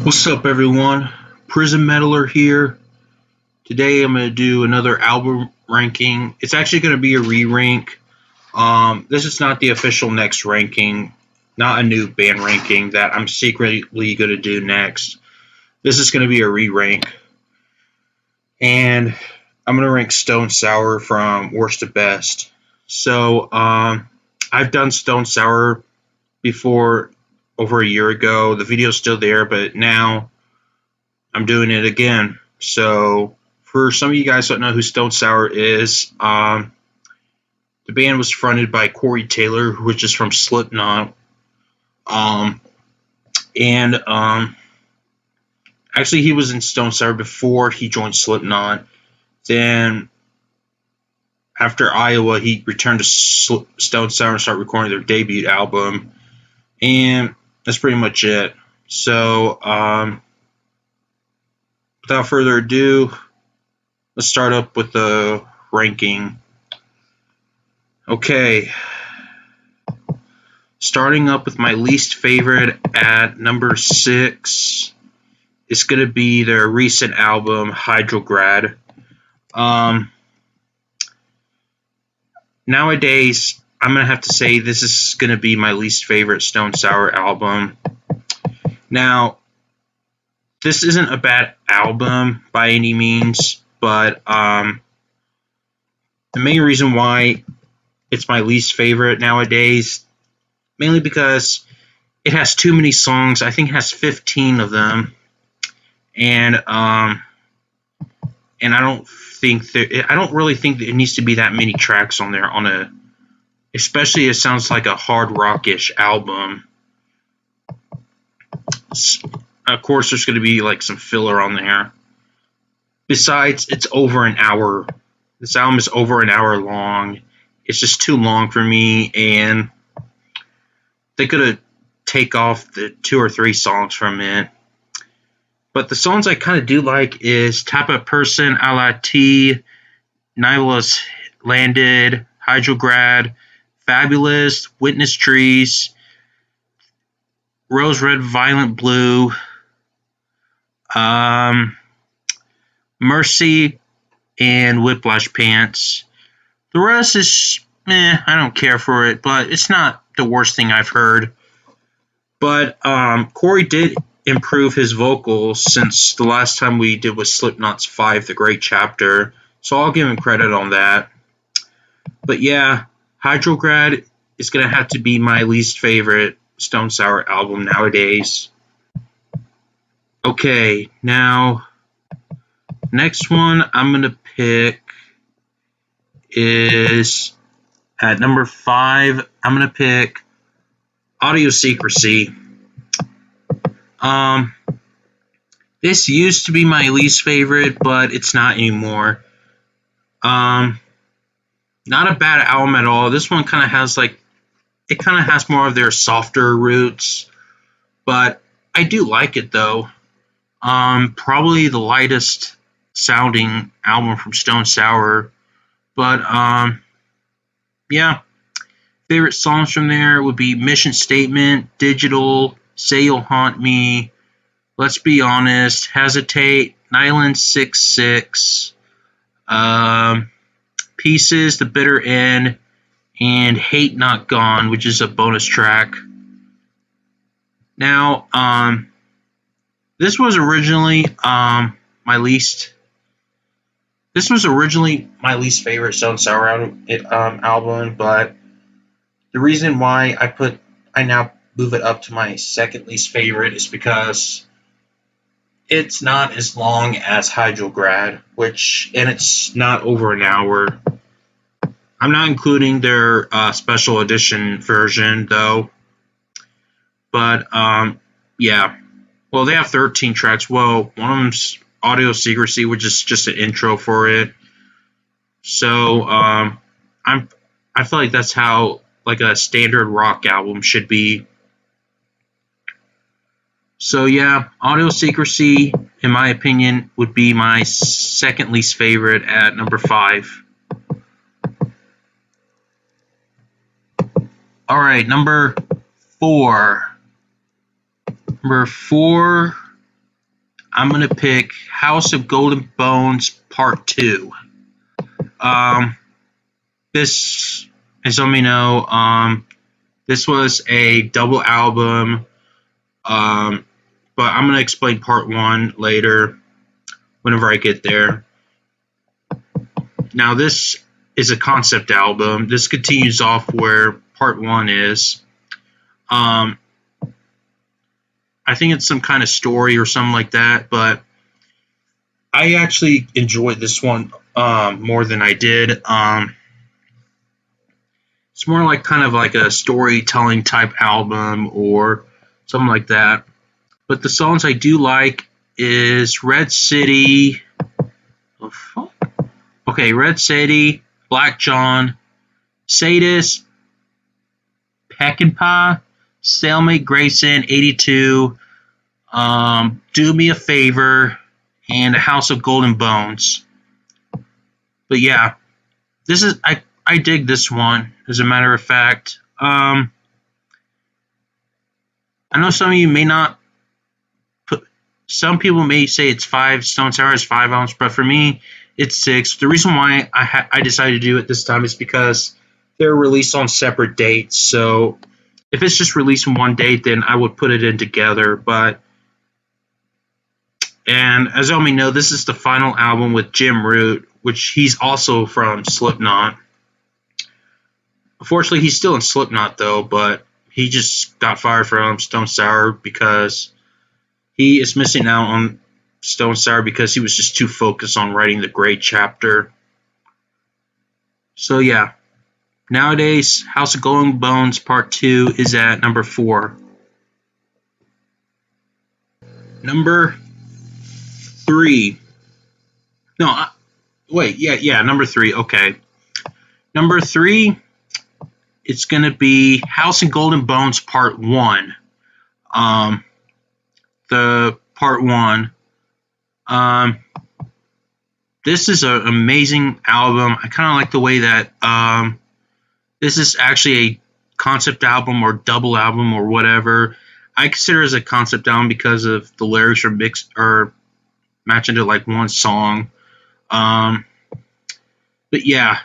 What's up, everyone? Prison Meddler here. Today I'm going to do another album ranking. It's actually going to be a re-rank. This is not the official next ranking, not a new band ranking that I'm secretly going to do next. This is going to be a re-rank. And I'm going to rank Stone Sour from worst to best. So, I've done Stone Sour before over a year ago. The video's still there, but now I'm doing it again. So, for some of you guys who don't know who Stone Sour is, the band was fronted by Corey Taylor, which is from Slipknot. Um, and actually, he was in Stone Sour before he joined Slipknot. Then, after Iowa, he returned to Stone Sour and started recording their debut album. And that's pretty much it. So, without further ado, let's start up with the ranking. Okay. Starting up with my least favorite at number 6 is going to be their recent album, Hydrograd. Nowadays, I'm going to have to say this is going to be my least favorite Stone Sour album. Now, this isn't a bad album by any means, but the main reason why it's my least favorite nowadays, mainly because it has too many songs. I think it has 15 of them, and I don't really think that it needs to be that many tracks on there especially it sounds like a hard rockish album. Of course, there's going to be like some filler on there. Besides, it's over an hour. This album is over an hour long. It's just too long for me, and they could have take off the 2 or 3 songs from it. But the songs I kind of do like is Type of Person, A La T, Nihilus Landed, Hydrograd, Fabulous, Witness Trees, Rose Red, Violent Blue, Mercy, and Whiplash Pants. The rest is I don't care for it, but it's not the worst thing I've heard. But Corey did improve his vocals since the last time we did with Slipknot's 5, The Great Chapter, so I'll give him credit on that. But yeah, Hydrograd is going to have to be my least favorite Stone Sour album nowadays. Okay, now, next one I'm going to pick is, at number 5, I'm going to pick Audio Secrecy. This used to be my least favorite, but it's not anymore. Not a bad album at all. This one kind of has more of their softer roots, but I do like it though. Probably the lightest sounding album from Stone Sour, but yeah. Favorite songs from there would be Mission Statement, Digital, Say You'll Haunt Me, Let's Be Honest, Hesitate, Nyland 6-6, Pieces, The Bitter End, and Hate Not Gone, which is a bonus track. Now, this was originally my least favorite Stone Sour album, but the reason why I now move it up to my second least favorite is because it's not as long as Hydrograd, and it's not over an hour. I'm not including their special edition version though, but yeah. Well, they have 13 tracks. Well, one of them's Audio Secrecy, which is just an intro for it. So I feel like that's how like a standard rock album should be. So yeah, Audio Secrecy, in my opinion, would be my second least favorite at number 5. Alright, number 4. Number 4 I'm gonna pick House of Golden Bones Part 2. This, as some may know, this was a double album, but I'm gonna explain Part 1 later whenever I get there. Now, this is a concept album. This continues off where Part 1 is. I think it's some kind of story or something like that, but I actually enjoyed this one more than I did. It's more like kind of like a storytelling type album or something like that. But the songs I do like is Red City. Okay, Red City, Black John, Sadist, Peckinpah, Stalemate Grayson, 82, Do Me a Favor, and A House of Golden Bones. But yeah, this is I dig this one, as a matter of fact. I know some of you may not put, some people may say it's 5, Stone Sour is 5 ounce, but for me, it's 6. The reason why I decided to do it this time is because they're released on separate dates. So if it's just released on one date, then I would put it in together. And as you all may know, this is the final album with Jim Root, which he's also from Slipknot. Unfortunately, he's still in Slipknot though, but he just got fired from Stone Sour because he is missing out on Stone Sour because he was just too focused on writing the Great Chapter. So yeah, nowadays, House of Golden Bones Part 2 is at number 4. Number 3. No, wait, yeah, number 3. Okay, number 3. It's gonna be House of Golden Bones Part 1. The Part 1. This is an amazing album. I kind of like the way that this is actually a concept album or double album or whatever. I consider it as a concept album because of the lyrics are mixed or match into like one song. But yeah,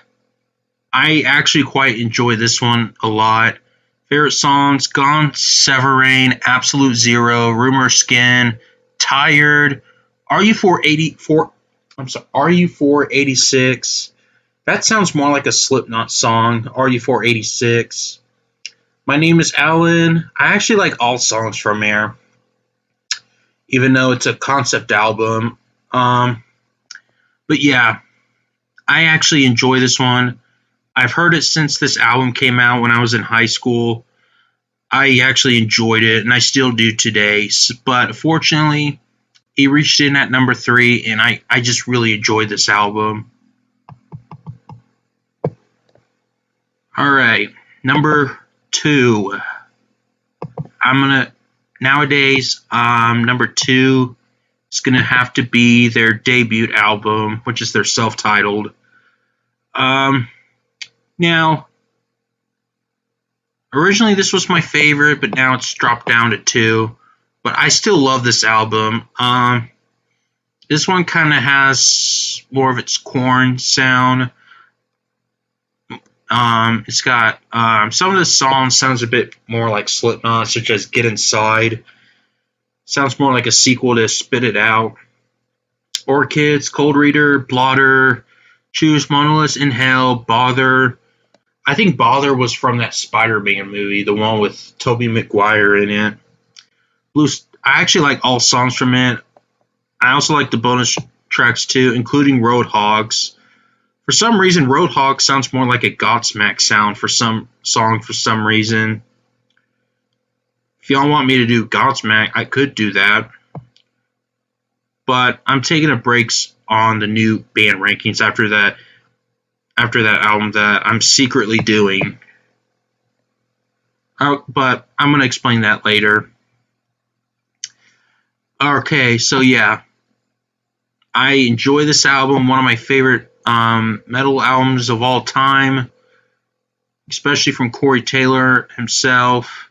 I actually quite enjoy this one a lot. Favorite songs: Gone, Severine, Absolute Zero, Rumor Skin, Tired, RU484. I'm sorry, RU486. That sounds more like a Slipknot song. RU486. My Name is Alan. I actually like all songs from there, even though it's a concept album. But yeah, I actually enjoy this one. I've heard it since this album came out when I was in high school. I actually enjoyed it, and I still do today. But fortunately, he reached in at number 3, and I just really enjoyed this album. All right, number 2. Nowadays, number 2 is gonna have to be their debut album, which is their self-titled. Now, originally this was my favorite, but now it's dropped down to 2. But I still love this album. This one kind of has more of its Korn sound. It's got some of the songs sounds a bit more like Slipknot, such as Get Inside. Sounds more like a sequel to Spit It Out. Orchids, Cold Reader, Blotter, Choose Monoliths in Hell, Bother. I think Bother was from that Spider-Man movie, the one with Tobey Maguire in it. I actually like all songs from it. I also like the bonus tracks too, including Roadhogs. For some reason, Roadhog sounds more like a Godsmack sound for some song for some reason. If y'all want me to do Godsmack, I could do that. But I'm taking a break on the new band rankings after that album that I'm secretly doing. But I'm going to explain that later. Okay, so yeah. I enjoy this album, one of my favorite metal albums of all time, especially from Corey Taylor himself.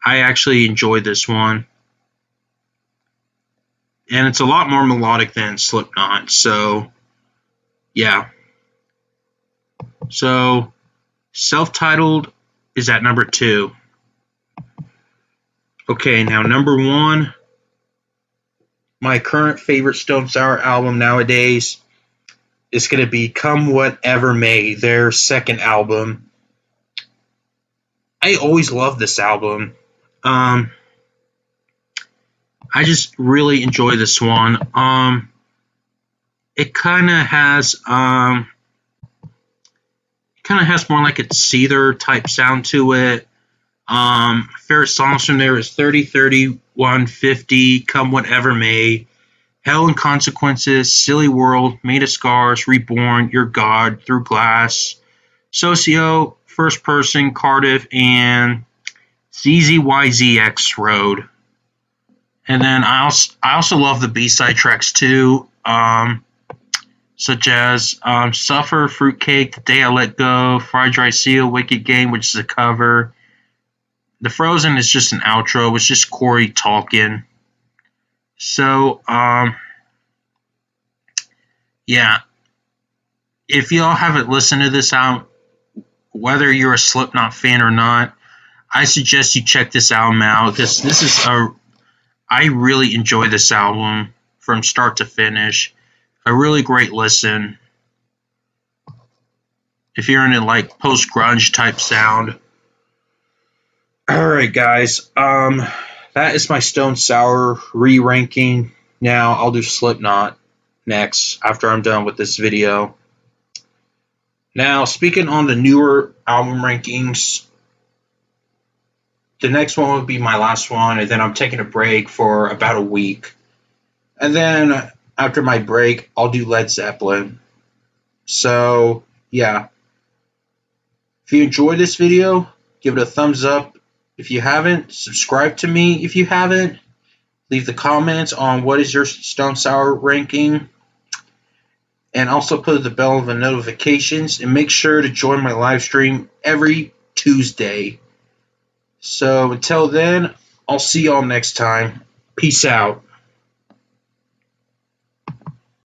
I actually enjoyed this one. and it's a lot more melodic than Slipknot. So yeah. So Self-Titled is at number 2. Okay, now number 1, my current favorite Stone Sour album nowadays is going to be Come Whatever May, their second album. I always loved this album. I just really enjoy this one. It kind of has more like a Seether type sound to it. Favorite songs from there is 30, 31, 50, Come Whatever May, Hell and Consequences, Silly World, Made of Scars, Reborn, Your God, Through Glass, Socio, First Person, Cardiff, and ZZYZX Road. And then I also love the B-side tracks too, such as Suffer, Fruitcake, The Day I Let Go, Fried Dry Seal, Wicked Game, which is a cover. The Frozen is just an outro. It's just Corey talking. So, yeah. If y'all haven't listened to this album, whether you're a Slipknot fan or not, I suggest you check this album out, because I really enjoy this album from start to finish. A really great listen. If you're into like post-grunge type sound. Alright guys, that is my Stone Sour re-ranking. Now I'll do Slipknot next after I'm done with this video. Now, speaking on the newer album rankings, the next one will be my last one, and then I'm taking a break for about a week. And then after my break, I'll do Led Zeppelin. So, yeah. If you enjoyed this video, give it a thumbs up. If you haven't, subscribe to me if you haven't. Leave the comments on what is your Stone Sour ranking. And also put the bell of the notifications. And make sure to join my live stream every Tuesday. So until then, I'll see y'all next time. Peace out.